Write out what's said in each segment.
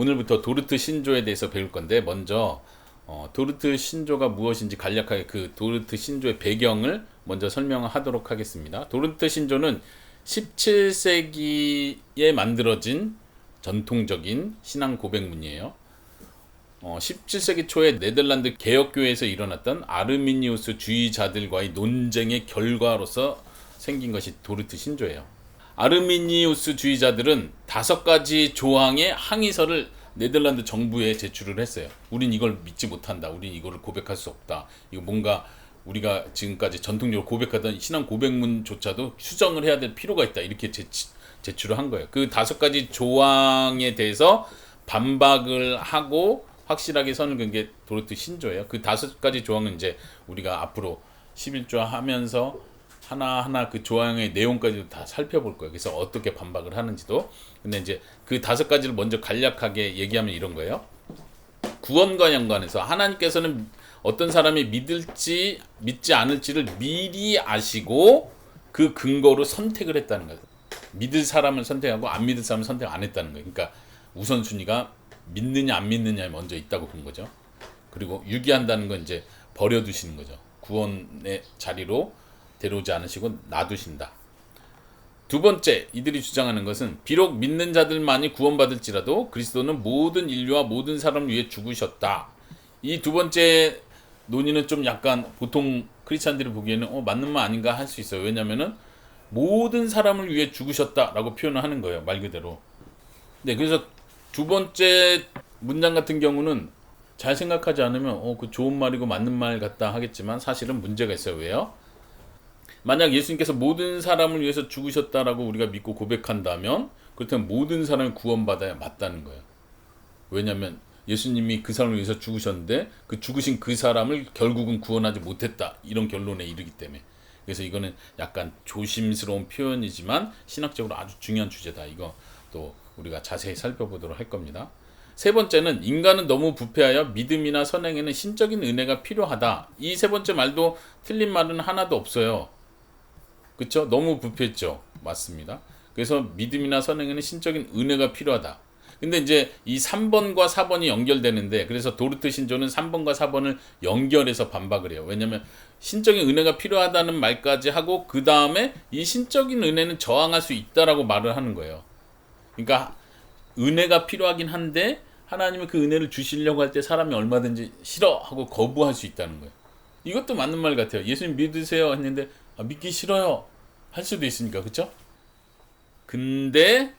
오늘부터 도르트 신조에 대해서 배울 건데 먼저 도르트 신조가 무엇인지 간략하게 그 도르트 신조의 배경을 먼저 설명하도록 하겠습니다. 도르트 신조는 17세기에 만들어진 전통적인 신앙 고백문이에요. 17세기 초에 네덜란드 개혁교회에서 일어났던 아르미니우스 주의자들과의 논쟁의 결과로서 생긴 것이 도르트 신조예요. 아르미니우스 주의자들은 5가지 조항의 항의서를 네덜란드 정부에 제출을 했어요. 우린 이걸 믿지 못한다. 우린 이거를 고백할 수 없다. 이거 뭔가 우리가 지금까지 전통적으로 고백하던 신앙 고백문조차도 수정을 해야 될 필요가 있다. 이렇게 제출을 한 거예요. 그 5가지 조항에 대해서 반박을 하고 확실하게 선을 그은 게 도르트 신조예요. 그 5가지 조항은 이제 우리가 앞으로 11조 하면서 하나하나 그 조항의 내용까지도 다 살펴볼 거예요. 그래서 어떻게 반박을 하는지도. 근데 이제 그 5가지를 먼저 간략하게 얘기하면 이런 거예요. 구원과 연관해서 하나님께서는 어떤 사람이 믿을지 믿지 않을지를 미리 아시고 그 근거로 선택을 했다는 거예요. 믿을 사람을 선택하고 안 믿을 사람을 선택 안 했다는 거예요. 그러니까 우선순위가 믿느냐 안 믿느냐에 먼저 있다고 본 거죠. 그리고 유기한다는 건 이제 버려두시는 거죠. 구원의 자리로 데려오지 않으시고 놔두신다. 두 번째, 이들이 주장하는 것은 비록 믿는 자들만이 구원받을지라도 그리스도는 모든 인류와 모든 사람을 위해 죽으셨다. 이 두 번째 논의는 좀 약간 보통 크리스찬들이 보기에는 맞는 말 아닌가 할 수 있어요. 왜냐면은 모든 사람을 위해 죽으셨다라고 표현을 하는 거예요. 말 그대로. 네, 그래서 두 번째 문장 같은 경우는 잘 생각하지 않으면 그 좋은 말이고 맞는 말 같다 하겠지만 사실은 문제가 있어요. 왜요? 만약 예수님께서 모든 사람을 위해서 죽으셨다라고 우리가 믿고 고백한다면 그렇다면 모든 사람이 구원받아야 맞다는 거예요. 왜냐하면 예수님이 그 사람을 위해서 죽으셨는데 그 죽으신 그 사람을 결국은 구원하지 못했다. 이런 결론에 이르기 때문에. 그래서 이거는 약간 조심스러운 표현이지만 신학적으로 아주 중요한 주제다. 이거 또 우리가 자세히 살펴보도록 할 겁니다. 세 번째는 인간은 너무 부패하여 믿음이나 선행에는 신적인 은혜가 필요하다. 이 세 번째 말도 틀린 말은 하나도 없어요. 그렇죠? 너무 부패했죠. 맞습니다. 그래서 믿음이나 선행에는 신적인 은혜가 필요하다. 근데 이제 이 3번과 4번이 연결되는데 그래서 도르트 신조는 3번과 4번을 연결해서 반박을 해요. 왜냐하면 신적인 은혜가 필요하다는 말까지 하고 그 다음에 이 신적인 은혜는 저항할 수 있다라고 말을 하는 거예요. 그러니까 은혜가 필요하긴 한데 하나님이 그 은혜를 주시려고 할 때 사람이 얼마든지 싫어하고 거부할 수 있다는 거예요. 이것도 맞는 말 같아요. 예수님 믿으세요 했는데 믿기 싫어요 할 수도 있으니까. 그렇죠? 근데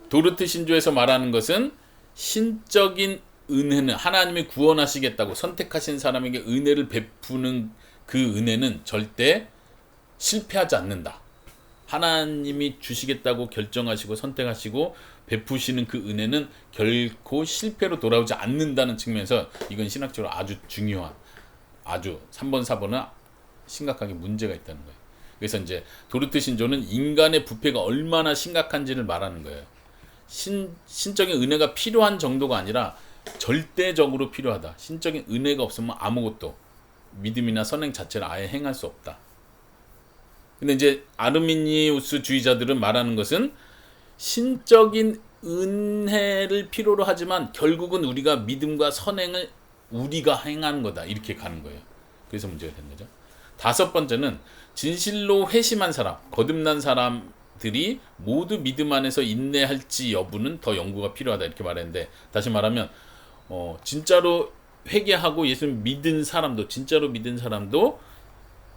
도르트 신조에서 말하는 것은 신적인 은혜는 하나님이 구원하시겠다고 선택하신 사람에게 은혜를 베푸는 그 은혜는 절대 실패하지 않는다. 하나님이 주시겠다고 결정하시고 선택하시고 베푸시는 그 은혜는 결코 실패로 돌아오지 않는다는 측면에서 이건 신학적으로 아주 중요한, 아주 3번, 4번은 심각하게 문제가 있다는 거예요. 그래서 이제 도르트 신조는 인간의 부패가 얼마나 심각한지를 말하는 거예요. 신적인 은혜가 필요한 정도가 아니라 절대적으로 필요하다. 신적인 은혜가 없으면 아무것도 믿음이나 선행 자체를 아예 행할 수 없다. 근데 이제 아르미니우스 주의자들은 말하는 것은 신적인 은혜를 필요로 하지만 결국은 우리가 믿음과 선행을 우리가 행하는 거다. 이렇게 가는 거예요. 그래서 문제가 되는 거죠. 5번째는 진실로 회심한 사람, 거듭난 사람들이 모두 믿음 안에서 인내할지 여부는 더 연구가 필요하다. 이렇게 말했는데 다시 말하면 진짜로 회개하고 예수님 믿은 사람도 진짜로 믿은 사람도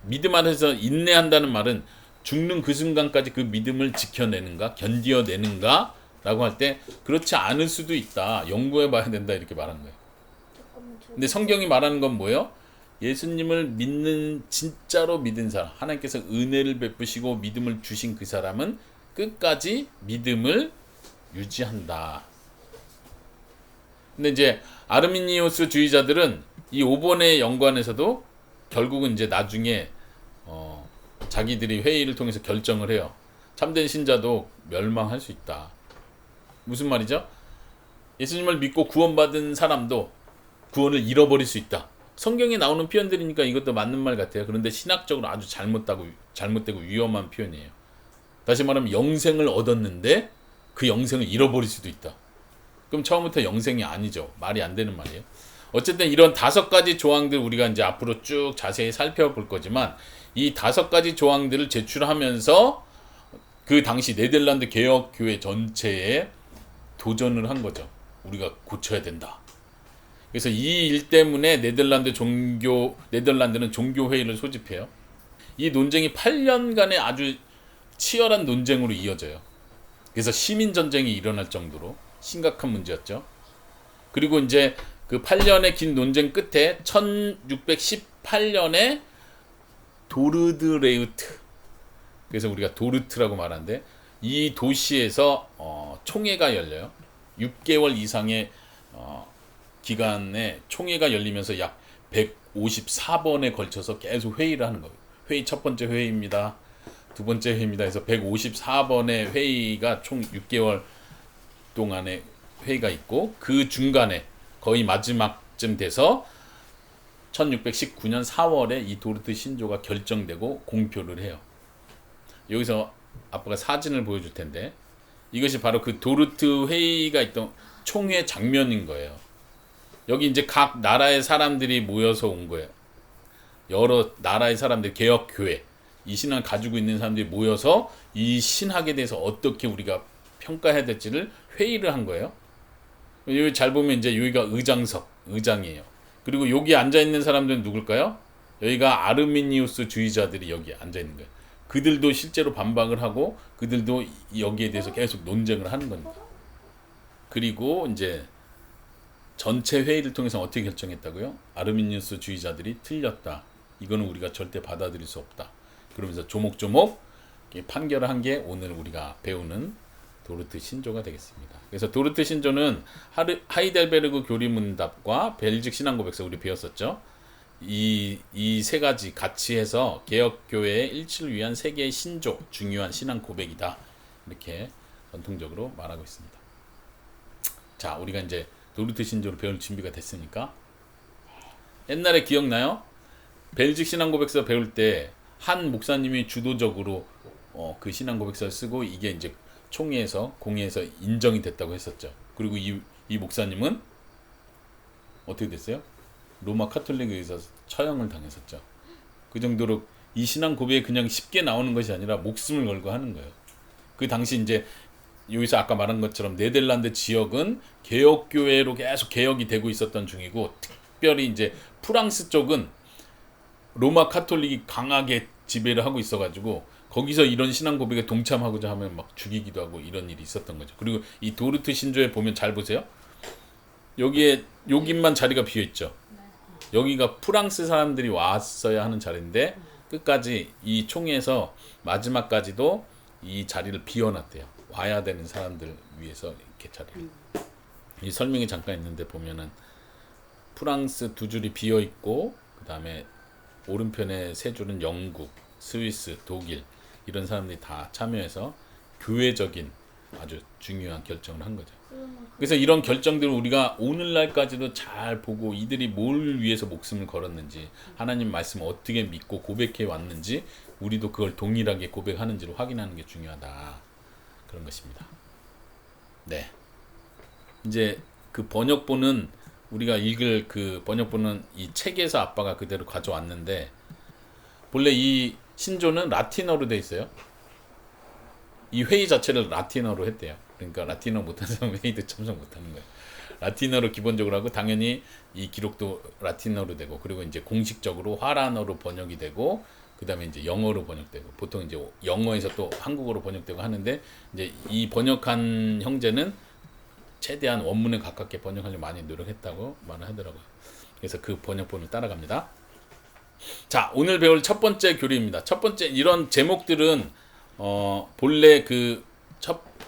믿음 안에서 인내한다는 말은 죽는 그 순간까지 그 믿음을 지켜내는가 견뎌내는가 라고 할 때 그렇지 않을 수도 있다. 연구해 봐야 된다. 이렇게 말하는 거예요. 근데 성경이 말하는 건 뭐예요? 예수님을 믿는 진짜로 믿은 사람, 하나님께서 은혜를 베푸시고 믿음을 주신 그 사람은 끝까지 믿음을 유지한다. 근데 이제 아르미니우스 주의자들은 이 5번의 연관에서도 결국은 이제 나중에 자기들이 회의를 통해서 결정을 해요. 참된 신자도 멸망할 수 있다. 무슨 말이죠? 예수님을 믿고 구원받은 사람도 구원을 잃어버릴 수 있다. 성경에 나오는 표현들이니까 이것도 맞는 말 같아요. 그런데 신학적으로 아주 잘못되고 위험한 표현이에요. 다시 말하면 영생을 얻었는데 그 영생을 잃어버릴 수도 있다. 그럼 처음부터 영생이 아니죠. 말이 안 되는 말이에요. 어쨌든 이런 5가지 조항들 우리가 이제 앞으로 쭉 자세히 살펴볼 거지만 이 5가지 조항들을 제출하면서 그 당시 네덜란드 개혁교회 전체에 도전을 한 거죠. 우리가 고쳐야 된다. 그래서 이 일 때문에 네덜란드는 종교회의를 소집해요. 이 논쟁이 8년간의 아주 치열한 논쟁으로 이어져요. 그래서 시민전쟁이 일어날 정도로 심각한 문제였죠. 그리고 이제 그 8년의 긴 논쟁 끝에 1618년에 도르드레우트, 그래서 우리가 도르트라고 말하는데 이 도시에서 총회가 열려요. 6개월 이상의 기간에 총회가 열리면서 약 154번에 걸쳐서 계속 회의를 하는 거예요. 회의 첫 번째 회의입니다. 두 번째 회의입니다. 그래서 154번의 회의가 총 6개월 동안의 회의가 있고 그 중간에 거의 마지막쯤 돼서 1619년 4월에 이 도르트 신조가 결정되고 공표를 해요. 여기서 아빠가 사진을 보여줄 텐데 이것이 바로 그 도르트 회의가 있던 총회 장면인 거예요. 여기 이제 각 나라의 사람들이 모여서 온 거예요. 여러 나라의 사람들, 개혁교회, 이 신앙을 가지고 있는 사람들이 모여서 이 신학에 대해서 어떻게 우리가 평가해야 될지를 회의를 한 거예요. 여기 잘 보면 이제 여기가 의장이에요. 그리고 여기 앉아 있는 사람들은 누굴까요? 여기가 아르미니우스 주의자들이 여기 앉아 있는 거예요. 그들도 실제로 반박을 하고 그들도 여기에 대해서 계속 논쟁을 하는 겁니다. 그리고 이제 전체 회의를 통해서 어떻게 결정했다고요? 아르미니우스 주의자들이 틀렸다. 이거는 우리가 절대 받아들일 수 없다. 그러면서 조목조목 판결을 한 게 오늘 우리가 배우는 도르트 신조가 되겠습니다. 그래서 도르트 신조는 하이델베르그 교리문답과 벨직 신앙고백서 우리 배웠었죠. 이 세 가지 같이 해서 개혁교회의 일치를 위한 세계의 신조, 중요한 신앙 고백이다. 이렇게 전통적으로 말하고 있습니다. 자, 우리가 이제 도르트 신조를 배울 준비가 됐으니까 옛날에 기억나요? 벨직 신앙고백서 배울 때 한 목사님이 주도적으로 그 신앙고백서를 쓰고 이게 이제 총회에서 공회에서 인정이 됐다고 했었죠. 그리고 이 목사님은 어떻게 됐어요? 로마 카톨릭에 의해서 처형을 당했었죠. 그 정도로 이 신앙 고백이 그냥 쉽게 나오는 것이 아니라 목숨을 걸고 하는 거예요. 그 당시 이제 여기서 아까 말한 것처럼 네덜란드 지역은 개혁교회로 계속 개혁이 되고 있었던 중이고 특별히 이제 프랑스 쪽은 로마 카톨릭이 강하게 지배를 하고 있어가지고 거기서 이런 신앙 고백에 동참하고자 하면 막 죽이기도 하고 이런 일이 있었던 거죠. 그리고 이 도르트 신조에 보면 잘 보세요. 여기만 자리가 비어 있죠. 여기가 프랑스 사람들이 왔어야 하는 자리인데 끝까지 이 총회에서 마지막까지도 이 자리를 비워놨대요. 와야 되는 사람들 위해서 이렇게 자리를. 이 설명이 잠깐 있는데 보면은 프랑스 2줄이 비어 있고 그 다음에 오른편에 3줄은 영국, 스위스, 독일 이런 사람들이 다 참여해서 교회적인 아주 중요한 결정을 한 거죠. 그래서 이런 결정들을 우리가 오늘날까지도 잘 보고 이들이 뭘 위해서 목숨을 걸었는지 하나님 말씀을 어떻게 믿고 고백해 왔는지 우리도 그걸 동일하게 고백하는지를 확인하는 게 중요하다. 그런 것입니다. 네. 이제 그 번역본은 우리가 읽을 그 번역본은 이 책에서 아빠가 그대로 가져왔는데 본래 이 신조는 라틴어로 돼 있어요. 이 회의 자체를 라틴어로 했대요. 그러니까 라틴어 못하는 사람 회의도 참석 못하는 거예요. 라틴어로 기본적으로 하고 당연히 이 기록도 라틴어로 되고 그리고 이제 공식적으로 화란어로 번역이 되고 그 다음에 이제 영어로 번역되고 보통 이제 영어에서 또 한국어로 번역되고 하는데 이제 이 번역한 형제는 최대한 원문에 가깝게 번역하려고 많이 노력했다고 말을 하더라고요. 그래서 그 번역본을 따라갑니다. 자, 오늘 배울 첫 번째 교리입니다. 첫 번째 이런 제목들은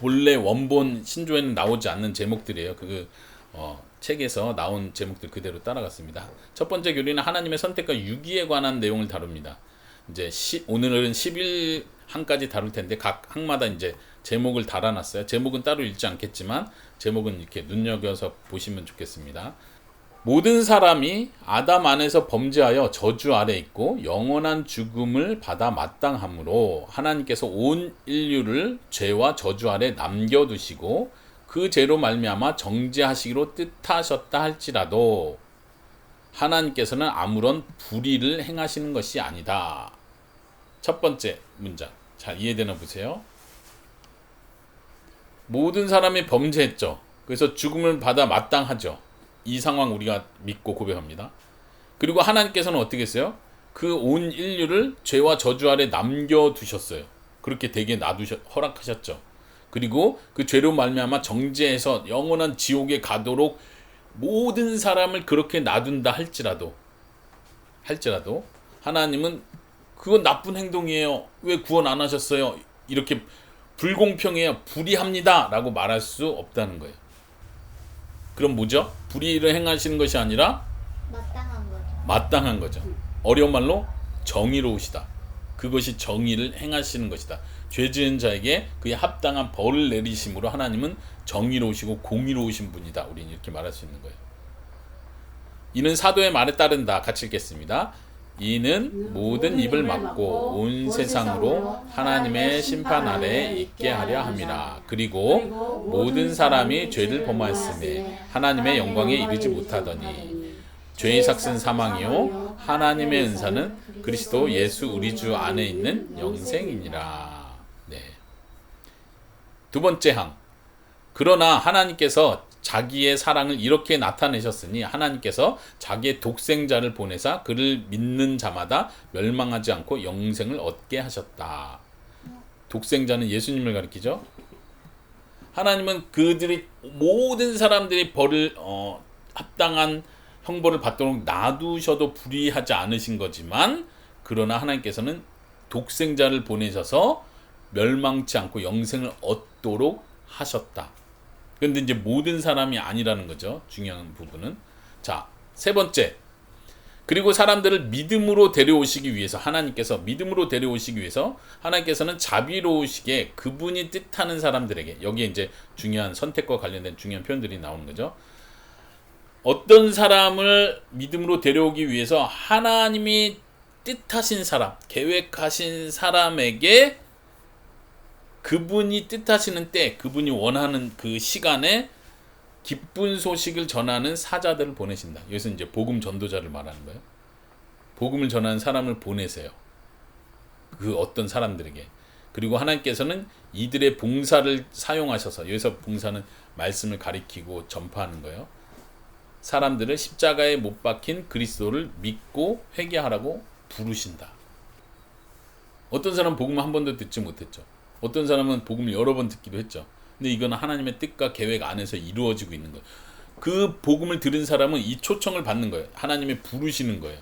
본래 원본 신조에는 나오지 않는 제목들이에요. 책에서 나온 제목들 그대로 따라갔습니다. 첫 번째 교리는 하나님의 선택과 유기에 관한 내용을 다룹니다. 이제 오늘은 11항까지 다룰 텐데 각 항마다 이제 제목을 달아놨어요. 제목은 따로 읽지 않겠지만 제목은 이렇게 눈여겨서 보시면 좋겠습니다. 모든 사람이 아담 안에서 범죄하여 저주 아래 있고 영원한 죽음을 받아 마땅하므로 하나님께서 온 인류를 죄와 저주 아래 남겨두시고 그 죄로 말미암아 정죄하시기로 뜻하셨다 할지라도 하나님께서는 아무런 불의를 행하시는 것이 아니다. 첫 번째 문장. 자, 이해되나 보세요. 모든 사람이 범죄했죠. 그래서 죽음을 받아 마땅하죠. 이 상황 우리가 믿고 고백합니다. 그리고 하나님께서는 어떻게 했어요? 그 온 인류를 죄와 저주 아래 남겨두셨어요. 그렇게 되게 허락하셨죠. 그리고 그 죄로 말미암아 정죄해서 영원한 지옥에 가도록 모든 사람을 그렇게 놔둔다 할지라도 하나님은 그건 나쁜 행동이에요. 왜 구원 안 하셨어요? 이렇게 불공평해요. 불의합니다. 라고 말할 수 없다는 거예요. 그럼 뭐죠? 불의를 행하시는 것이 아니라 마땅한 거죠. 어려운 말로 정의로우시다. 그것이 정의를 행하시는 것이다. 죄 지은 자에게 그에 합당한 벌을 내리심으로 하나님은 정의로우시고 공의로우신 분이다. 우리는 이렇게 말할 수 있는 거예요. 이는 사도의 말에 따른다. 같이 읽겠습니다. 이는 모든 입을 막고 온 세상으로 하나님의 심판 아래 있게 하려 함이라. 그리고 모든 사람이 죄를 범하였으며 하나님의 영광에 이르지 못하더니 죄의 삭은 사망이요 하나님의 은사는 그리스도 예수 우리 주 안에 있는 영생이니라. 네. 두 번째 항. 그러나 하나님께서 자기의 사랑을 이렇게 나타내셨으니 하나님께서 자기의 독생자를 보내사 그를 믿는 자마다 멸망하지 않고 영생을 얻게 하셨다. 독생자는 예수님을 가리키죠. 하나님은 그들이 모든 사람들이 벌을 합당한 형벌을 받도록 놔두셔도 불의하지 않으신 거지만 그러나 하나님께서는 독생자를 보내셔서 멸망치 않고 영생을 얻도록 하셨다. 그런데 이제 모든 사람이 아니라는 거죠. 중요한 부분은. 자, 세 번째. 그리고 사람들을 믿음으로 데려오시기 위해서 하나님께서는 자비로우시게 그분이 뜻하는 사람들에게, 여기에 이제 중요한 선택과 관련된 중요한 표현들이 나오는 거죠. 어떤 사람을 믿음으로 데려오기 위해서 하나님이 뜻하신 사람, 계획하신 사람에게 그분이 뜻하시는 때, 그분이 원하는 그 시간에 기쁜 소식을 전하는 사자들을 보내신다. 여기서 이제 복음 전도자를 말하는 거예요. 복음을 전하는 사람을 보내세요. 그 어떤 사람들에게. 그리고 하나님께서는 이들의 봉사를 사용하셔서, 여기서 봉사는 말씀을 가리키고 전파하는 거예요. 사람들을 십자가에 못 박힌 그리스도를 믿고 회개하라고 부르신다. 어떤 사람은 복음을 한 번도 듣지 못했죠. 어떤 사람은 복음을 여러 번 듣기도 했죠. 근데 이거는 하나님의 뜻과 계획 안에서 이루어지고 있는 거예요. 그 복음을 들은 사람은 이 초청을 받는 거예요. 하나님의 부르시는 거예요.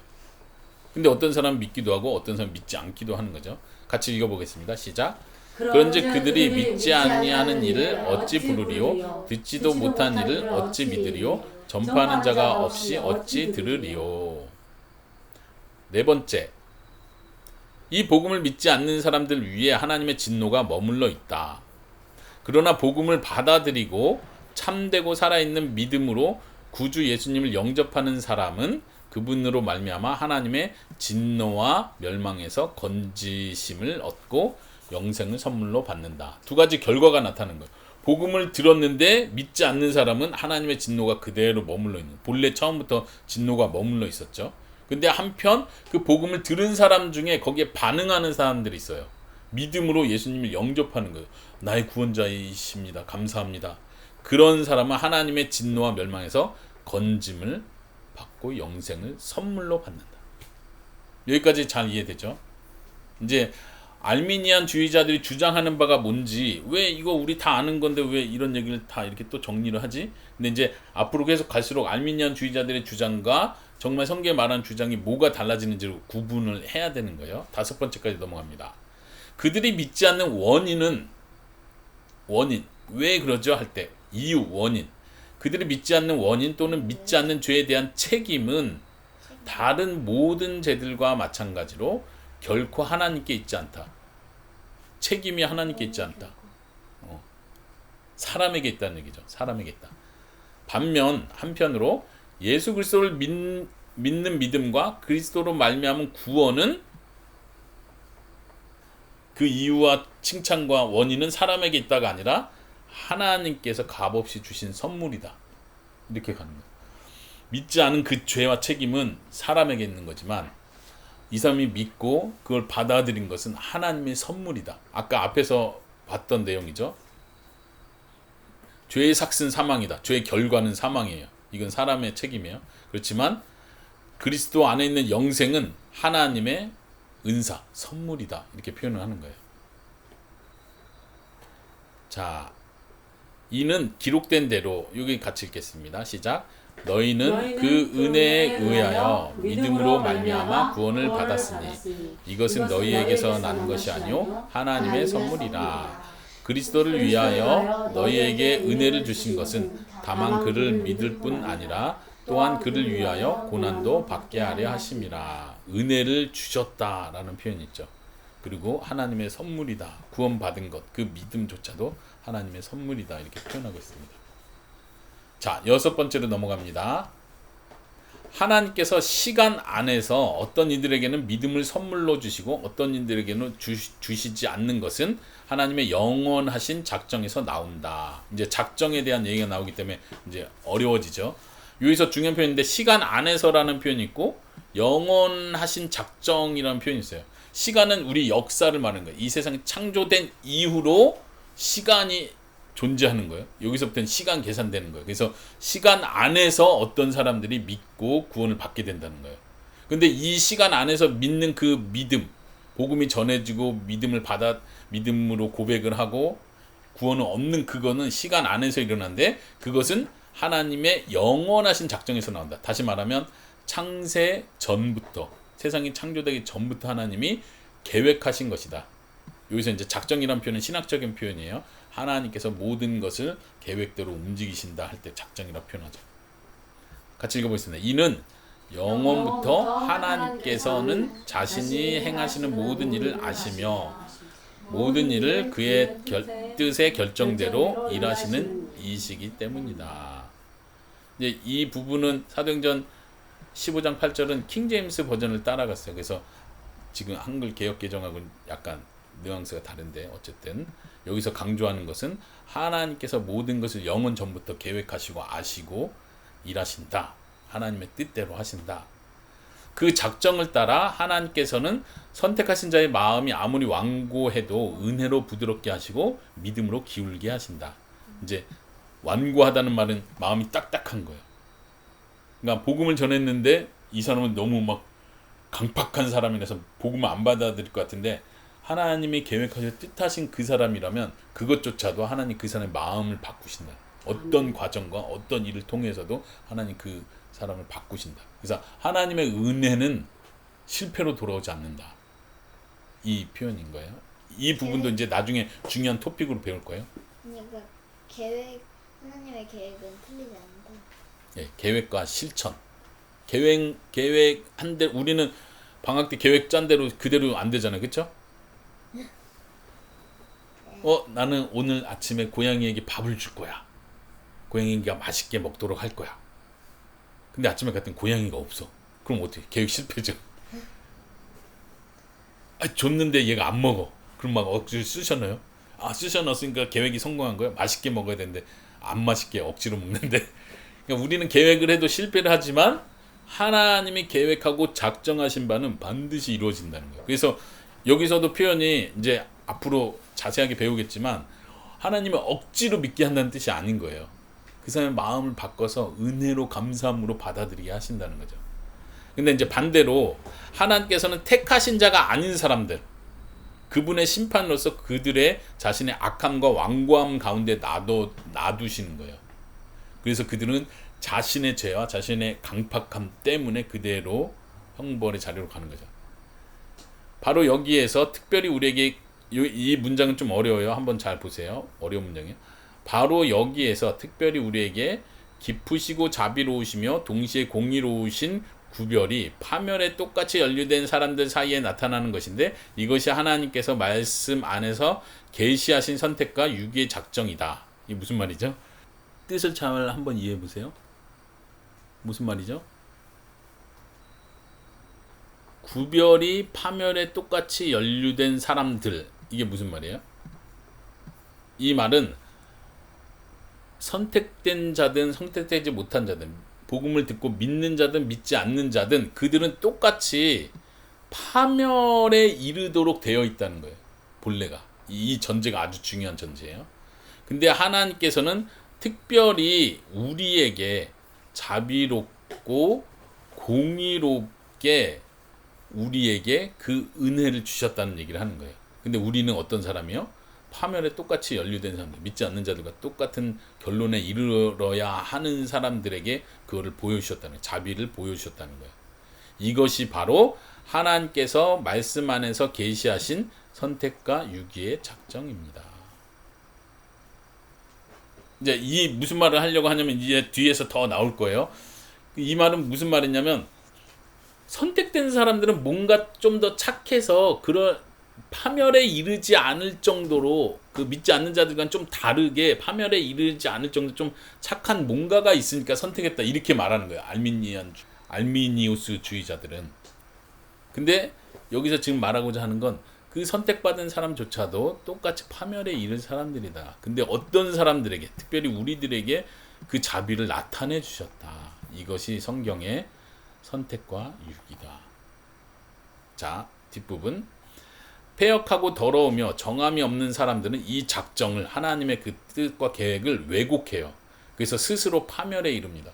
근데 어떤 사람은 믿기도 하고 어떤 사람은 믿지 않기도 하는 거죠. 같이 읽어보겠습니다. 시작. 그런즉 그들이 믿지 아니하는 이를 어찌 부르리요? 듣지도 못한 이를 어찌 믿으리요? 전파하는 자가 없이 어찌 들으리요? 네 번째. 이 복음을 믿지 않는 사람들 위에 하나님의 진노가 머물러 있다. 그러나 복음을 받아들이고 참되고 살아있는 믿음으로 구주 예수님을 영접하는 사람은 그분으로 말미암아 하나님의 진노와 멸망에서 건지심을 얻고 영생을 선물로 받는다. 두 가지 결과가 나타나는 거예요. 복음을 들었는데 믿지 않는 사람은 하나님의 진노가 그대로 머물러 있는 거예요. 본래 처음부터 진노가 머물러 있었죠. 근데 한편 그 복음을 들은 사람 중에 거기에 반응하는 사람들이 있어요. 믿음으로 예수님을 영접하는 거예요. 나의 구원자이십니다. 감사합니다. 그런 사람은 하나님의 진노와 멸망에서 건짐을 받고 영생을 선물로 받는다. 여기까지 잘 이해되죠? 이제 알미니안 주의자들이 주장하는 바가 뭔지, 왜 이거 우리 다 아는 건데 왜 이런 얘기를 다 이렇게 또 정리를 하지? 근데 이제 앞으로 계속 갈수록 알미니안 주의자들의 주장과 정말 성경에 말하는 주장이 뭐가 달라지는지를 구분을 해야 되는 거예요. 다섯 번째까지 넘어갑니다. 그들이 믿지 않는 원인, 왜 그러죠? 할 때 이유, 원인. 그들이 믿지 않는 원인 또는 믿지 않는 죄에 대한 책임은 다른 모든 죄들과 마찬가지로 결코 하나님께 있지 않다. 책임이 하나님께 있지 않다. 사람에게 있다는 얘기죠. 사람에게 있다. 반면 한편으로 예수 그리스도를 믿는 믿음과 그리스도로 말미암은 구원은 그 이유와 칭찬과 원인은 사람에게 있다가 아니라 하나님께서 값없이 주신 선물이다. 이렇게 가는 거예요. 믿지 않은 그 죄와 책임은 사람에게 있는 거지만 이 사람이 믿고 그걸 받아들인 것은 하나님의 선물이다. 아까 앞에서 봤던 내용이죠. 죄의 삭은 사망이다. 죄의 결과는 사망이에요. 이건 사람의 책임이에요. 그렇지만 그리스도 안에 있는 영생은 하나님의 은사, 선물이다. 이렇게 표현을 하는 거예요. 자, 이는 기록된 대로 여기 같이 읽겠습니다. 시작. 너희는 그 은혜에 의하여 믿음으로 말미암아 구원을 받았으니 이것은 너희에게서 난 것이 아니요 하나님의 선물이라. 그리스도를 위하여 너희에게 은혜를 주신 것은 다만 그를 믿을 뿐 아니라 또한 그를 위하여 고난도 받게 하려 하심이라. 은혜를 주셨다라는 표현이 있죠. 그리고 하나님의 선물이다. 구원받은 것, 그 믿음조차도 하나님의 선물이다. 이렇게 표현하고 있습니다. 자, 6번째로 넘어갑니다. 하나님께서 시간 안에서 어떤 이들에게는 믿음을 선물로 주시고 어떤 이들에게는 주시지 않는 것은 하나님의 영원하신 작정에서 나온다. 이제 작정에 대한 얘기가 나오기 때문에 이제 어려워지죠. 여기서 중요한 표현인데 시간 안에서라는 표현이 있고 영원하신 작정이라는 표현이 있어요. 시간은 우리 역사를 말하는 거예요. 이 세상이 창조된 이후로 시간이 존재하는 거예요. 여기서부터는 시간 계산되는 거예요. 그래서 시간 안에서 어떤 사람들이 믿고 구원을 받게 된다는 거예요. 근데 이 시간 안에서 믿는 그 믿음, 복음이 전해지고 믿음으로 고백을 하고 구원을 얻는 그거는 시간 안에서 일어나는데 그것은 하나님의 영원하신 작정에서 나온다. 다시 말하면 창세 전부터, 세상이 창조되기 전부터 하나님이 계획하신 것이다. 여기서 이제 작정이란 표현은 신학적인 표현이에요. 하나님께서 모든 것을 계획대로 움직이신다 할 때 작정이라 표현하죠. 같이 읽어보겠습니다. 이는 영원부터 하나님께서는 자신이 행하시는 모든 일을 아시며 모든 일을 그의 뜻의 결정대로 일하시는 이시기 때문이다. 이제 이 부분은 사도행전 15장 8절은 킹제임스 버전을 따라갔어요. 그래서 지금 한글 개역 개정하고는 약간 뉘앙스가 다른데 어쨌든 여기서 강조하는 것은 하나님께서 모든 것을 영원 전부터 계획하시고 아시고 일하신다. 하나님의 뜻대로 하신다. 그 작정을 따라 하나님께서는 선택하신 자의 마음이 아무리 완고해도 은혜로 부드럽게 하시고 믿음으로 기울게 하신다. 이제 완고하다는 말은 마음이 딱딱한 거예요. 그러니까 복음을 전했는데 이 사람은 너무 막 강팍한 사람이라서 복음을 안 받아들일 것 같은데 하나님이 계획하셔 뜻하신 그 사람이라면 그것조차도 하나님 그 사람의 마음을 바꾸신다. 어떤 과정과 어떤 일을 통해서도 하나님 그 사람을 바꾸신다. 그래서 하나님의 은혜는 실패로 돌아오지 않는다. 이 표현인 거예요. 이 부분도 이제 나중에 중요한 토픽으로 배울 거예요. 그러니까 하나님의 계획은 틀리지 않는다. 예, 계획과 실천. 계획한데 우리는 방학 때 계획 짠 대로 그대로 안 되잖아요. 그렇죠? 나는 오늘 아침에 고양이에게 밥을 줄 거야. 고양이가 맛있게 먹도록 할 거야. 근데 아침에 갔더니 고양이가 없어. 그럼 어떻게? 계획 실패죠. 줬는데 얘가 안 먹어. 그럼 막 억지로 쑤셔넣어요. 쑤셔넣었으니까 계획이 성공한 거야. 맛있게 먹어야 되는데 안 맛있게 억지로 먹는데. 그러니까 우리는 계획을 해도 실패를 하지만 하나님이 계획하고 작정하신 바는 반드시 이루어진다는 거예요. 그래서 여기서도 표현이 이제 앞으로 자세하게 배우겠지만 하나님을 억지로 믿게 한다는 뜻이 아닌 거예요. 그 사람의 마음을 바꿔서 은혜로 감사함으로 받아들이게 하신다는 거죠. 근데 이제 반대로 하나님께서는 택하신 자가 아닌 사람들, 그분의 심판으로서 그들의 자신의 악함과 완고함 가운데 놔두시는 거예요. 그래서 그들은 자신의 죄와 자신의 강팍함 때문에 그대로 형벌의 자리로 가는 거죠. 바로 여기에서 특별히 우리에게 이 문장은 좀 어려워요. 한번 잘 보세요. 어려운 문장이에요. 바로 여기에서 특별히 우리에게 깊으시고 자비로우시며 동시에 공의로우신 구별이 파멸에 똑같이 연루된 사람들 사이에 나타나는 것인데 이것이 하나님께서 말씀 안에서 계시하신 선택과 유기의 작정이다. 이게 무슨 말이죠? 뜻을 잘 한번 이해해 보세요. 무슨 말이죠? 구별이 파멸에 똑같이 연루된 사람들, 이게 무슨 말이에요? 이 말은 선택된 자든 선택되지 못한 자든, 복음을 듣고 믿는 자든 믿지 않는 자든 그들은 똑같이 파멸에 이르도록 되어 있다는 거예요. 본래가. 이 전제가 아주 중요한 전제예요. 근데 하나님께서는 특별히 우리에게 자비롭고 공의롭게 우리에게 그 은혜를 주셨다는 얘기를 하는 거예요. 근데 우리는 어떤 사람이요? 파멸에 똑같이 연루된 사람들, 믿지 않는 자들과 똑같은 결론에 이르러야 하는 사람들에게 그거를 보여주셨다는 거예요. 자비를 보여주셨다는 거예요. 이것이 바로 하나님께서 말씀 안에서 계시하신 선택과 유기의 작정입니다. 이제 이 무슨 말을 하려고 하냐면 이제 뒤에서 더 나올 거예요. 이 말은 무슨 말이냐면 선택된 사람들은 뭔가 좀 더 착해서 그런 파멸에 이르지 않을 정도로 그 믿지 않는 자들과는 좀 다르게 파멸에 이르지 않을 정도 좀 착한 뭔가가 있으니까 선택했다 이렇게 말하는 거예요. 알미니우스 주의자들은. 근데 여기서 지금 말하고자 하는 건 그 선택받은 사람조차도 똑같이 파멸에 이를 사람들이다. 근데 어떤 사람들에게 특별히 우리들에게 그 자비를 나타내 주셨다. 이것이 성경의 선택과 유기다. 자, 뒷부분. 패역하고 더러우며 정함이 없는 사람들은 이 작정을 하나님의 그 뜻과 계획을 왜곡해요. 그래서 스스로 파멸에 이릅니다.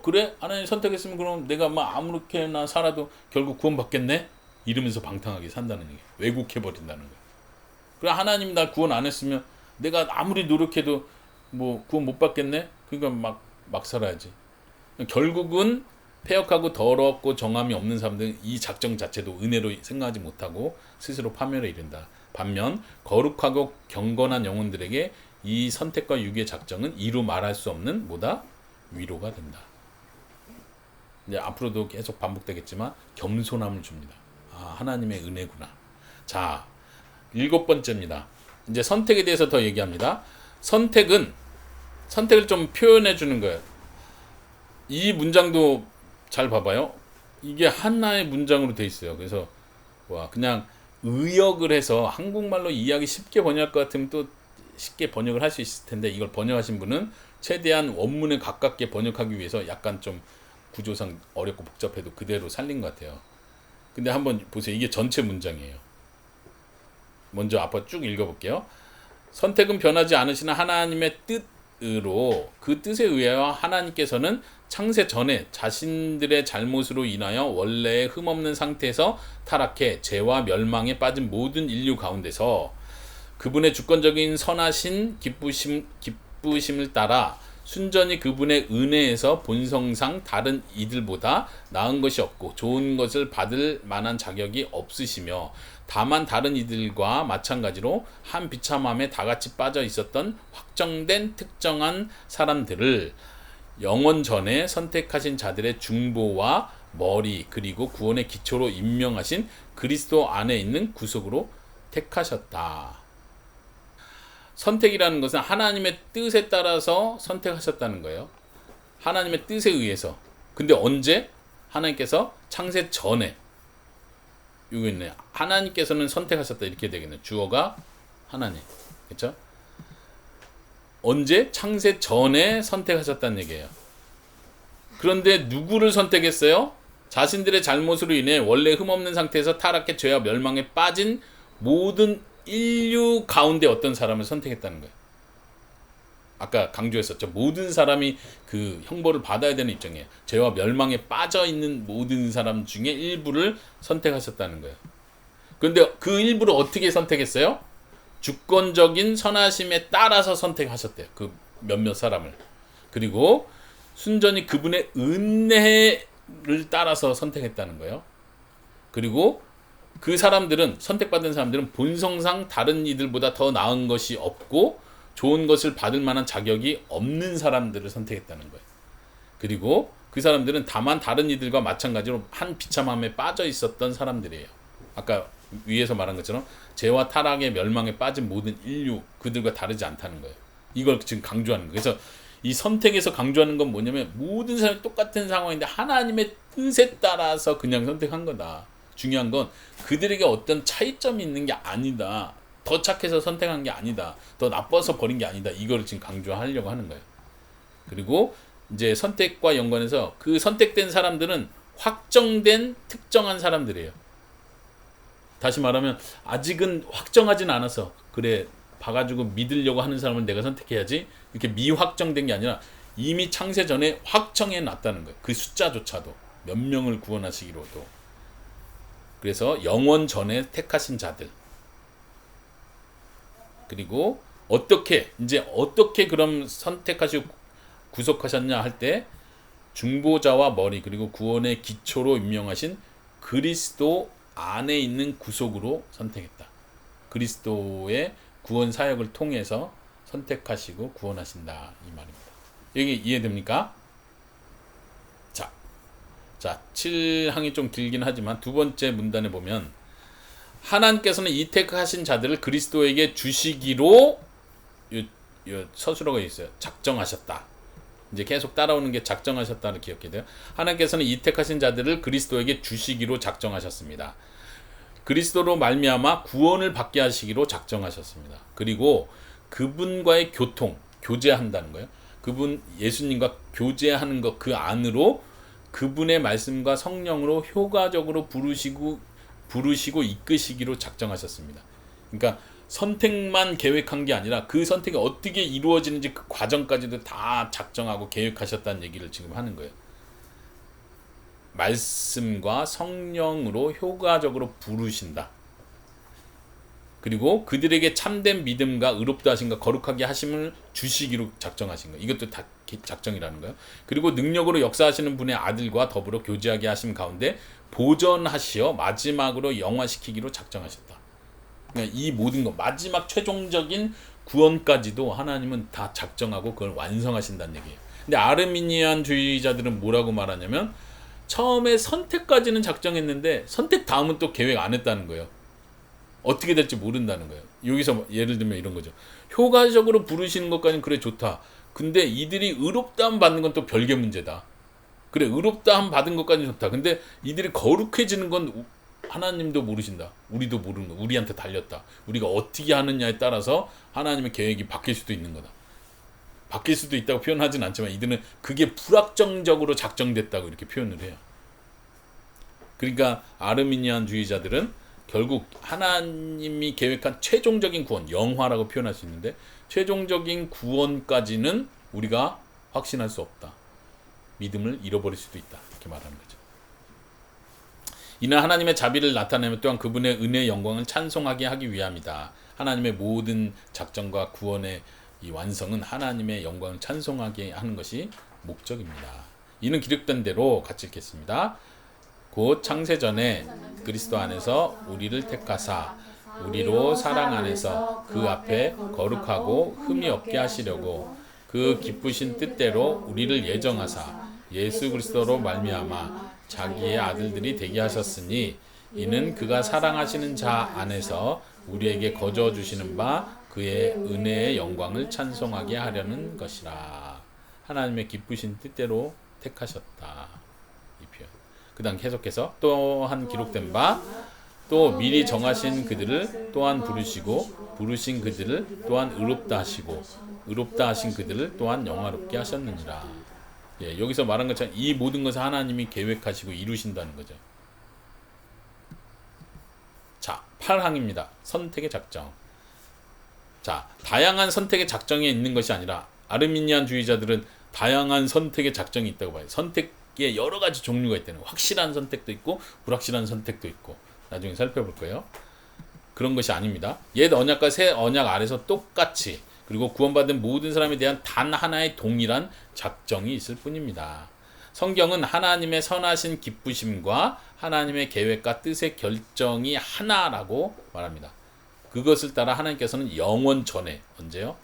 그래? 하나님 선택했으면 그럼 내가 막 아무렇게나 살아도 결국 구원받겠네? 이러면서 방탕하게 산다는 얘기예요. 왜곡해버린다는 거예요. 그래 하나님이 나 구원 안 했으면 내가 아무리 노력해도 뭐 구원 못 받겠네? 그러니까 막 살아야지. 결국은 패역하고 더럽고 정함이 없는 사람들은 이 작정 자체도 은혜로 생각하지 못하고 스스로 파멸에 이른다. 반면 거룩하고 경건한 영혼들에게 이 선택과 유기의 작정은 이루 말할 수 없는 뭐다? 위로가 된다. 이제 앞으로도 계속 반복되겠지만 겸손함을 줍니다. 하나님의 은혜구나. 자, 7번째입니다. 이제 선택에 대해서 더 얘기합니다. 선택을 좀 표현해 주는 거예요. 이 문장도 잘 봐봐요. 이게 하나의 문장으로 돼 있어요. 그래서 그냥 의역을 해서 한국말로 이해하기 쉽게 번역할 것 같으면 또 쉽게 번역을 할 수 있을 텐데 이걸 번역하신 분은 최대한 원문에 가깝게 번역하기 위해서 약간 좀 구조상 어렵고 복잡해도 그대로 살린 것 같아요. 근데 한번 보세요. 이게 전체 문장이에요. 먼저 앞으로 쭉 읽어볼게요. 선택은 변하지 않으시는 하나님의 뜻으로 그 뜻에 의하여 하나님께서는 창세 전에 자신들의 잘못으로 인하여 원래의 흠없는 상태에서 타락해 죄와 멸망에 빠진 모든 인류 가운데서 그분의 주권적인 선하신 기쁘심을 따라 순전히 그분의 은혜에서 본성상 다른 이들보다 나은 것이 없고 좋은 것을 받을 만한 자격이 없으시며 다만 다른 이들과 마찬가지로 한 비참함에 다같이 빠져 있었던 확정된 특정한 사람들을 영원 전에 선택하신 자들의 중보와 머리 그리고 구원의 기초로 임명하신 그리스도 안에 있는 구속으로 택하셨다. 선택이라는 것은 하나님의 뜻에 따라서 선택하셨다는 거예요. 하나님의 뜻에 의해서. 근데 언제? 하나님께서 창세 전에. 이거 있네. 하나님께서는 선택하셨다 이렇게 되겠네. 주어가 하나님. 그렇죠? 언제? 창세 전에 선택하셨다는 얘기예요. 그런데 누구를 선택했어요? 자신들의 잘못으로 인해 원래 흠없는 상태에서 타락해 죄와 멸망에 빠진 모든 인류 가운데 어떤 사람을 선택했다는 거예요. 아까 강조했었죠. 모든 사람이 그 형벌을 받아야 되는 입장이에요. 죄와 멸망에 빠져 있는 모든 사람 중에 일부를 선택하셨다는 거예요. 그런데 그 일부를 어떻게 선택했어요? 주권적인 선하심에 따라서 선택하셨대요. 그 몇몇 사람을. 그리고 순전히 그분의 은혜를 따라서 선택했다는 거예요. 그리고 그 사람들은 선택받은 사람들은 본성상 다른 이들보다 더 나은 것이 없고 좋은 것을 받을 만한 자격이 없는 사람들을 선택했다는 거예요. 그리고 그 사람들은 다만 다른 이들과 마찬가지로 한 비참함에 빠져 있었던 사람들이에요. 아까 위에서 말한 것처럼 죄와 타락의 멸망에 빠진 모든 인류 그들과 다르지 않다는 거예요. 이걸 지금 강조하는 거예요. 그래서 이 선택에서 강조하는 건 뭐냐면 모든 사람이 똑같은 상황인데 하나님의 뜻에 따라서 그냥 선택한 거다. 중요한 건 그들에게 어떤 차이점이 있는 게 아니다. 더 착해서 선택한 게 아니다. 더 나빠서 버린 게 아니다. 이거를 지금 강조하려고 하는 거예요. 그리고 이제 선택과 연관해서 그 선택된 사람들은 확정된 특정한 사람들이에요. 다시 말하면 아직은 확정하진 않았어. 그래 봐가지고 믿으려고 하는 사람은 내가 선택해야지. 이렇게 미확정된 게 아니라 이미 창세 전에 확정해 놨다는 거예요. 그 숫자조차도 몇 명을 구원하시기로도. 그래서 영원 전에 택하신 자들. 그리고 어떻게 그럼 선택하시고 구속하셨냐 할 때 중보자와 머리 그리고 구원의 기초로 임명하신 그리스도 안에 있는 구속으로 선택했다. 그리스도의 구원 사역을 통해서 선택하시고 구원하신다 이 말입니다. 여기 이해됩니까? 자, 7항이 좀 길긴 하지만 두 번째 문단에 보면 하나님께서는 이 택하신 자들을 그리스도에게 주시기로 서술어가 있어요. 작정하셨다. 이제 계속 따라오는 게 작정하셨다를 기억해야 돼요. 하나님께서는 이 택하신 자들을 그리스도에게 주시기로 작정하셨습니다. 그리스도로 말미암아 구원을 받게 하시기로 작정하셨습니다. 그리고 그분과의 교제한다는 거예요. 그분 예수님과 교제하는 것 그 안으로 그분의 말씀과 성령으로 효과적으로 부르시고 이끄시기로 작정하셨습니다. 그러니까 선택만 계획한 게 아니라 그 선택이 어떻게 이루어지는지 그 과정까지도 다 작정하고 계획하셨다는 얘기를 지금 하는 거예요. 말씀과 성령으로 효과적으로 부르신다. 그리고 그들에게 참된 믿음과 의롭다 하심과 거룩하게 하심을 주시기로 작정하신 거예요. 이것도 다 작정이라는 거예요. 그리고 능력으로 역사하시는 분의 아들과 더불어 교제하게 하심 가운데 보전하시어 마지막으로 영화시키기로 작정하셨다. 그러니까 이 모든 것 마지막 최종적인 구원까지도 하나님은 다 작정하고 그걸 완성하신다는 얘기예요. 근데 아르미니안주의자들은 뭐라고 말하냐면 처음에 선택까지는 작정했는데 선택 다음은 또 계획 안 했다는 거예요. 어떻게 될지 모른다는 거예요. 여기서 예를 들면 이런 거죠. 효과적으로 부르시는 것까지는 그래 좋다. 근데 이들이 의롭다함 받는 건 또 별개 문제다. 그래 의롭다함 받은 것까지는 좋다. 근데 이들이 거룩해지는 건 하나님도 모르신다. 우리도 모르는 거. 우리한테 달렸다. 우리가 어떻게 하느냐에 따라서 하나님의 계획이 바뀔 수도 있는 거다. 바뀔 수도 있다고 표현하진 않지만 이들은 그게 불확정적으로 작정됐다고 이렇게 표현을 해요. 그러니까 아르미니안주의자들은 결국 하나님이 계획한 최종적인 구원, 영화라고 표현할 수 있는데 최종적인 구원까지는 우리가 확신할 수 없다. 믿음을 잃어버릴 수도 있다. 이렇게 말하는 거죠. 이는 하나님의 자비를 나타내며 또한 그분의 은혜의 영광을 찬송하게 하기 위함이다. 하나님의 모든 작정과 구원의 이 완성은 하나님의 영광을 찬송하게 하는 것이 목적입니다. 이는 기록된 대로 같이 읽겠습니다. 곧 창세전에 그리스도 안에서 우리를 택하사 우리로 사랑 안에서 그 앞에 거룩하고 흠이 없게 하시려고 그 기쁘신 뜻대로 우리를 예정하사 예수 그리스도로 말미암아 자기의 아들들이 되게 하셨으니 이는 그가 사랑하시는 자 안에서 우리에게 거저 주시는 바 그의 은혜의 영광을 찬송하게 하려는 것이라. 하나님의 기쁘신 뜻대로 택하셨다. 이 표현. 그 다음 계속해서 또한 기록된 바 또 미리 정하신 그들을 또한 부르시고 부르신 그들을 또한 의롭다 하시고 의롭다 하신 그들을 또한 영화롭게 하셨느니라. 예, 여기서 말한 것처럼 이 모든 것을 하나님이 계획하시고 이루신다는 거죠. 자, 8항입니다. 선택의 작정. 자, 다양한 선택의 작정에 있는 것이 아니라 아르미니안주의자들은 다양한 선택의 작정이 있다고 봐요. 선택에 여러 가지 종류가 있다는 거예요. 확실한 선택도 있고 불확실한 선택도 있고 나중에 살펴볼 거예요. 그런 것이 아닙니다. 옛 언약과 새 언약 아래서 똑같이 그리고 구원받은 모든 사람에 대한 단 하나의 동일한 작정이 있을 뿐입니다. 성경은 하나님의 선하신 기쁘심과 하나님의 계획과 뜻의 결정이 하나라고 말합니다. 그것을 따라 하나님께서는 영원 전에 언제요?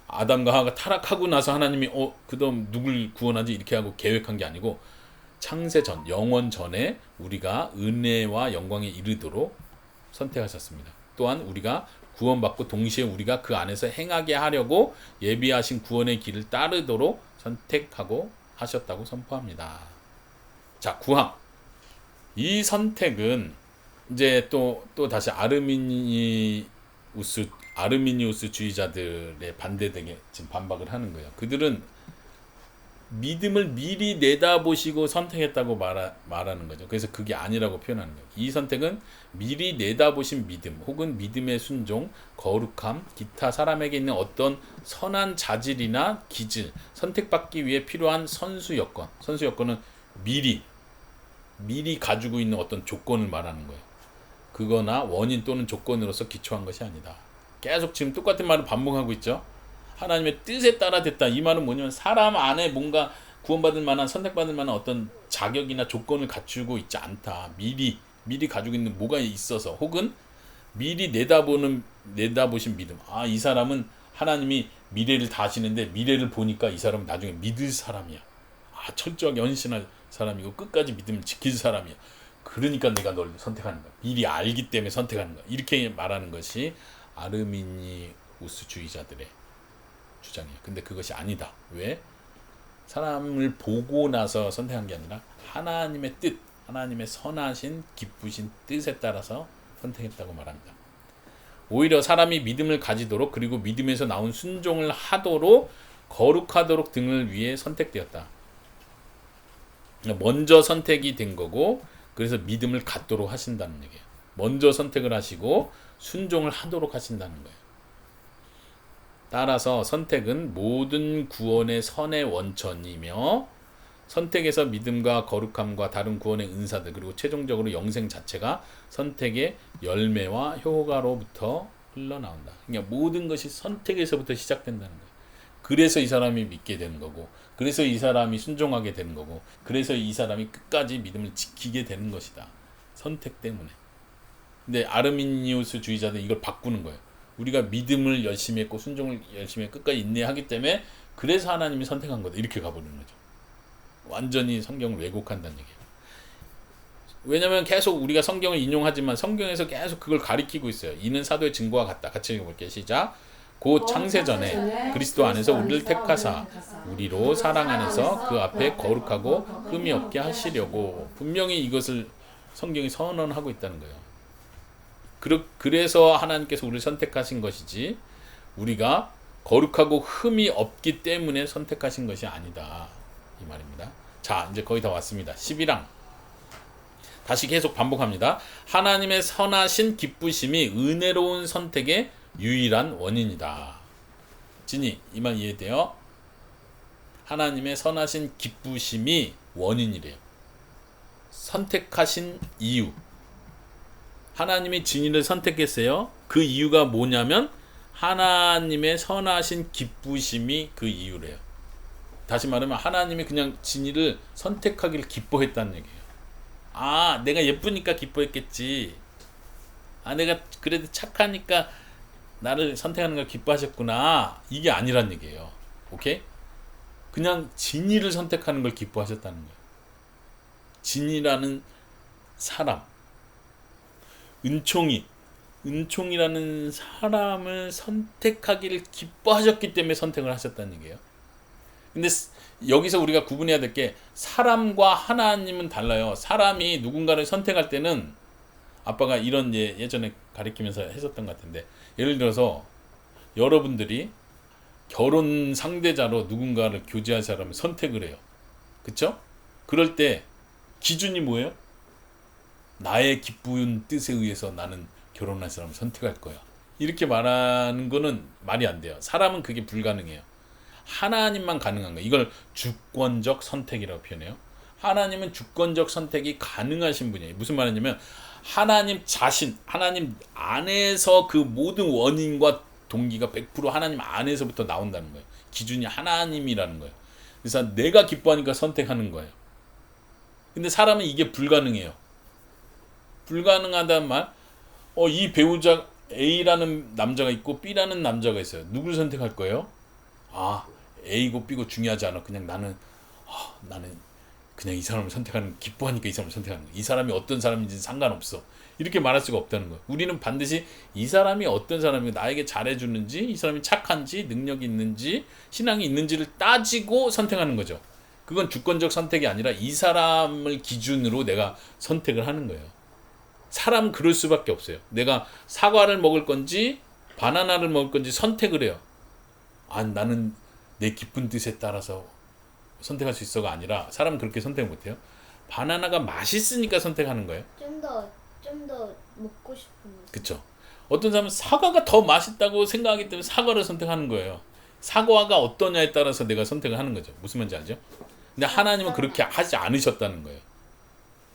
아담과 하와가 타락하고 나서 하나님이 그다음 누굴 구원하지 이렇게 하고 계획한 게 아니고 창세 전, 영원 전에 우리가 은혜와 영광에 이르도록 선택하셨습니다. 또한 우리가 구원받고 동시에 우리가 그 안에서 행하게 하려고 예비하신 구원의 길을 따르도록 선택하고 하셨다고 선포합니다. 자, 9항. 이 선택은 이제 또 다시 아르미니안주의자들의 아르미니우스 주의자들의 반대되게 지금 반박을 하는 거예요. 그들은 믿음을 미리 내다보시고 선택했다고 말하는 거죠. 그래서 그게 아니라고 표현하는 거예요. 이 선택은 미리 내다보신 믿음 혹은 믿음의 순종, 거룩함, 기타 사람에게 있는 어떤 선한 자질이나 기질, 선택받기 위해 필요한 선수 여건. 선수 여건은 미리 가지고 있는 어떤 조건을 말하는 거예요. 그거나 원인 또는 조건으로서 기초한 것이 아니다. 계속 지금 똑같은 말을 반복하고 있죠. 하나님의 뜻에 따라 됐다. 이 말은 뭐냐면 사람 안에 뭔가 구원받을 만한 선택받을 만한 어떤 자격이나 조건을 갖추고 있지 않다. 미리 가지고 있는 뭐가 있어서 혹은 미리 내다보신 믿음. 아, 이 사람은 하나님이 미래를 다 아시는데 미래를 보니까 이 사람은 나중에 믿을 사람이야. 아, 철저하게 헌신할 사람이고 끝까지 믿음을 지킬 사람이야. 그러니까 내가 널 선택하는 거야. 미리 알기 때문에 선택하는 거야. 이렇게 말하는 것이 아르미니우스주의자들의 주장이에요. 근데 그것이 아니다. 왜? 사람을 보고 나서 선택한 게 아니라 하나님의 뜻, 하나님의 선하신 기쁘신 뜻에 따라서 선택했다고 말합니다. 오히려 사람이 믿음을 가지도록 그리고 믿음에서 나온 순종을 하도록 거룩하도록 등을 위해 선택되었다. 먼저 선택이 된 거고 그래서 믿음을 갖도록 하신다는 얘기예요. 먼저 선택을 하시고 순종을 하도록 하신다는 거예요. 따라서 선택은 모든 구원의 선의 원천이며 선택에서 믿음과 거룩함과 다른 구원의 은사들 그리고 최종적으로 영생 자체가 선택의 열매와 효과로부터 흘러나온다. 그러니까 모든 것이 선택에서부터 시작된다는 거예요. 그래서 이 사람이 믿게 되는 거고 그래서 이 사람이 순종하게 되는 거고 그래서 이 사람이 끝까지 믿음을 지키게 되는 것이다. 선택 때문에. 근데 아르미니우스 주의자들은 이걸 바꾸는 거예요. 우리가 믿음을 열심히 했고 순종을 열심히 했고 끝까지 인내하기 때문에 그래서 하나님이 선택한 거다. 이렇게 가버리는 거죠. 완전히 성경을 왜곡한다는 얘기예요. 왜냐하면 계속 우리가 성경을 인용하지만 성경에서 계속 그걸 가리키고 있어요. 이는 사도의 증거와 같다. 같이 읽어볼게요. 시작. 곧 창세전에 그리스도 안에서 우리를 택하사 우리로 사랑 안에서 그 앞에 거룩하고 흠이 없게 하시려고 분명히 이것을 성경이 선언하고 있다는 거예요. 그래서 하나님께서 우리를 선택하신 것이지 우리가 거룩하고 흠이 없기 때문에 선택하신 것이 아니다. 이 말입니다. 자, 이제 거의 다 왔습니다. 11항. 다시 계속 반복합니다. 하나님의 선하신 기쁘심이 은혜로운 선택의 유일한 원인이다. 진이, 이 말 이해돼요? 하나님의 선하신 기쁘심이 원인이래요. 선택하신 이유. 하나님이 진이를 선택했어요. 그 이유가 뭐냐면 하나님의 선하신 기쁘심이 그 이유래요. 다시 말하면 하나님이 그냥 진이를 선택하기를 기뻐했다는 얘기예요. 아, 내가 예쁘니까 기뻐했겠지. 아, 내가 그래도 착하니까 나를 선택하는 걸 기뻐하셨구나. 이게 아니란 얘기예요. 오케이? 그냥 진이를 선택하는 걸 기뻐하셨다는 거예요. 진이라는 사람, 은총이라는 사람을 선택하기를 기뻐하셨기 때문에 선택을 하셨다는 얘기예요. 근데 여기서 우리가 구분해야 될 게 사람과 하나님은 달라요. 사람이 누군가를 선택할 때는 아빠가 이런 예전에 가르치면서 했었던 것 같은데 예를 들어서 여러분들이 결혼 상대자로 누군가를 교제할 사람을 선택을 해요. 그쵸? 그럴 때 기준이 뭐예요? 나의 기쁜 뜻에 의해서 나는 결혼할 사람을 선택할 거야. 이렇게 말하는 거는 말이 안 돼요. 사람은 그게 불가능해요. 하나님만 가능한 거예요. 이걸 주권적 선택이라고 표현해요. 하나님은 주권적 선택이 가능하신 분이에요. 무슨 말이냐면 하나님 자신, 하나님 안에서 그 모든 원인과 동기가 100% 하나님 안에서부터 나온다는 거예요. 기준이 하나님이라는 거예요. 그래서 내가 기뻐하니까 선택하는 거예요. 근데 사람은 이게 불가능해요. 불가능하다는 말, 이 배우자 A라는 남자가 있고 B라는 남자가 있어요. 누구를 선택할 거예요? 아, A고 B고 중요하지 않아. 그냥 나는 그냥 이 사람을 선택하는, 기뻐하니까 이 사람을 선택하는 거야. 이 사람이 어떤 사람인지는 상관없어. 이렇게 말할 수가 없다는 거야. 우리는 반드시 이 사람이 어떤 사람이고 나에게 잘해주는지, 이 사람이 착한지, 능력이 있는지, 신앙이 있는지를 따지고 선택하는 거죠. 그건 주권적 선택이 아니라 이 사람을 기준으로 내가 선택을 하는 거예요. 사람은 그럴 수밖에 없어요. 내가 사과를 먹을 건지 바나나를 먹을 건지 선택을 해요. 아, 나는 내 깊은 뜻에 따라서 선택할 수 있어가 아니라 사람은 그렇게 선택 못해요. 바나나가 맛있으니까 선택하는 거예요. 좀 더 먹고 싶은 거. 그쵸? 어떤 사람은 사과가 더 맛있다고 생각하기 때문에 사과를 선택하는 거예요. 사과가 어떠냐에 따라서 내가 선택을 하는 거죠. 무슨 말인지 알죠? 근데 하나님은 그렇게 하지 않으셨다는 거예요.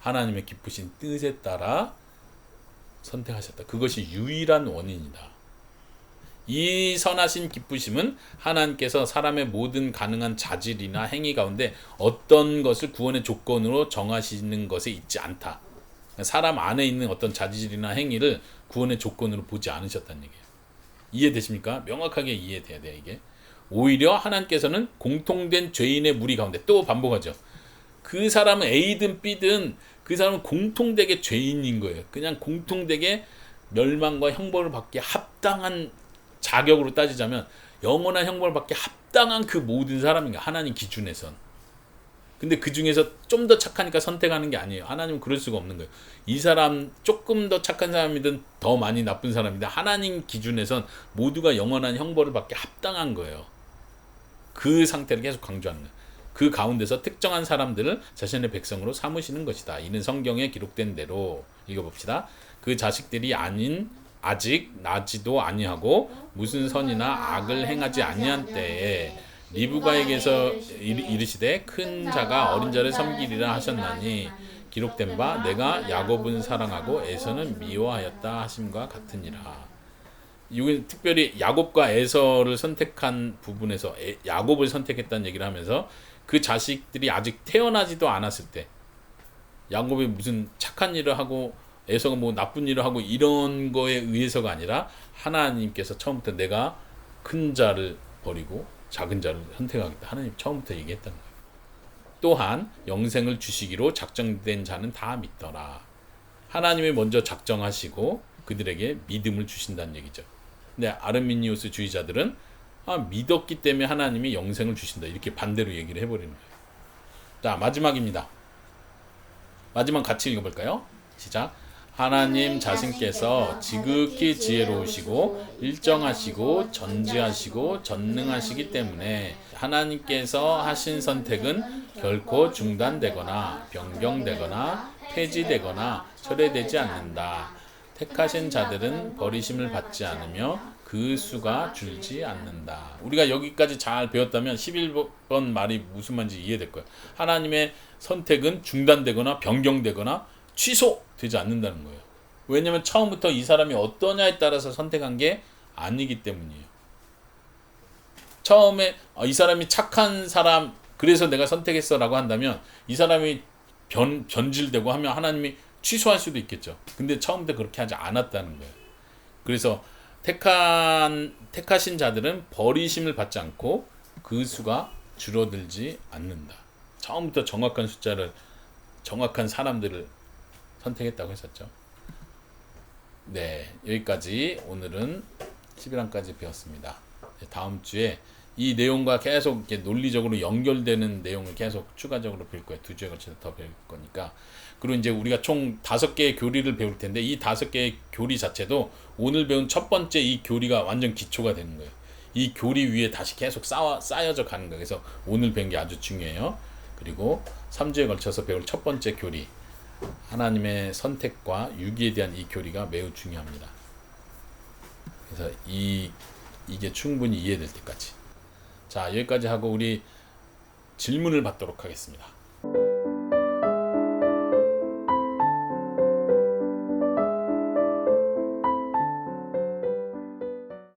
하나님의 기쁘신 뜻에 따라 선택하셨다. 그것이 유일한 원인이다. 이 선하신 기쁘심은 하나님께서 사람의 모든 가능한 자질이나 행위 가운데 어떤 것을 구원의 조건으로 정하시는 것에 있지 않다. 사람 안에 있는 어떤 자질이나 행위를 구원의 조건으로 보지 않으셨다는 얘기예요. 이해되십니까? 명확하게 이해돼야 돼요, 이게. 오히려 하나님께서는 공통된 죄인의 무리 가운데 또 반복하죠. 그 사람은 A든 B든 그 사람은 공통되게 죄인인 거예요. 그냥 공통되게 멸망과 형벌을 받기 합당한 자격으로 따지자면 영원한 형벌을 받기 합당한 그 모든 사람인 거예요. 하나님 기준에선. 근데 그 중에서 좀 더 착하니까 선택하는 게 아니에요. 하나님은 그럴 수가 없는 거예요. 이 사람 조금 더 착한 사람이든 더 많이 나쁜 사람이든 하나님 기준에선 모두가 영원한 형벌을 받기 합당한 거예요. 그 상태를 계속 강조하는 거예요. 그 가운데서 특정한 사람들을 자신의 백성으로 삼으시는 것이다. 이는 성경에 기록된 대로 읽어봅시다. 그 자식들이 아직 나지도 아니하고 무슨 선이나 악을 행하지 아니한 때에 리브가에게서 이르시되 큰 자가 어린 자를 섬기리라 하셨나니 기록된 바 내가 야곱은 사랑하고 에서는 미워하였다 하심과 같으니라. 이건 특별히 야곱과 에서를 선택한 부분에서 야곱을 선택했다는 얘기를 하면서 그 자식들이 아직 태어나지도 않았을 때 야곱이 무슨 착한 일을 하고 에서가 뭐 나쁜 일을 하고 이런 거에 의해서가 아니라 하나님께서 처음부터 내가 큰 자를 버리고 작은 자를 선택하겠다. 하나님 처음부터 얘기했다는 거예요. 또한 영생을 주시기로 작정된 자는 다 믿더라. 하나님이 먼저 작정하시고 그들에게 믿음을 주신다는 얘기죠. 근데 아르미니우스 주의자들은 믿었기 때문에 하나님이 영생을 주신다. 이렇게 반대로 얘기를 해버리는 거예요. 자, 마지막입니다. 마지막 같이 읽어볼까요? 시작. 하나님 자신께서 지극히 지혜로우시고 일정하시고 전지하시고 전능하시기 때문에 하나님께서 하신 선택은 결코 중단되거나 변경되거나 폐지되거나 철회되지 않는다. 택하신 자들은 버리심을 받지 않으며 그 수가 줄지 않는다. 우리가 여기까지 잘 배웠다면 11번 말이 무슨 말인지 이해될 거예요. 하나님의 선택은 중단되거나 변경되거나 취소되지 않는다는 거예요. 왜냐하면 처음부터 이 사람이 어떠냐에 따라서 선택한 게 아니기 때문이에요. 처음에 이 사람이 착한 사람 그래서 내가 선택했어 라고 한다면 이 사람이 변질되고 하면 하나님이 취소할 수도 있겠죠. 근데 처음부터 그렇게 하지 않았다는 거예요. 그래서 택하신 자들은 버리심을 받지 않고 그 수가 줄어들지 않는다. 처음부터 정확한 숫자를 정확한 사람들을 선택했다고 했었죠. 네, 여기까지 오늘은 11항까지 배웠습니다. 다음 주에 이 내용과 계속 이렇게 논리적으로 연결되는 내용을 계속 추가적으로 배울 거예요. 2주에 걸쳐서 더 배울 거니까. 그리고 이제 우리가 총 5개의 교리를 배울 텐데 이 5개의 교리 자체도 오늘 배운 첫 번째 이 교리가 완전 기초가 되는 거예요. 이 교리 위에 다시 계속 쌓여져 가는 거예요. 그래서 오늘 배운 게 아주 중요해요. 그리고 3주에 걸쳐서 배울 첫 번째 교리 하나님의 선택과 유기에 대한 이 교리가 매우 중요합니다. 그래서 이게 충분히 이해될 때까지. 자, 여기까지 하고 우리 질문을 받도록 하겠습니다.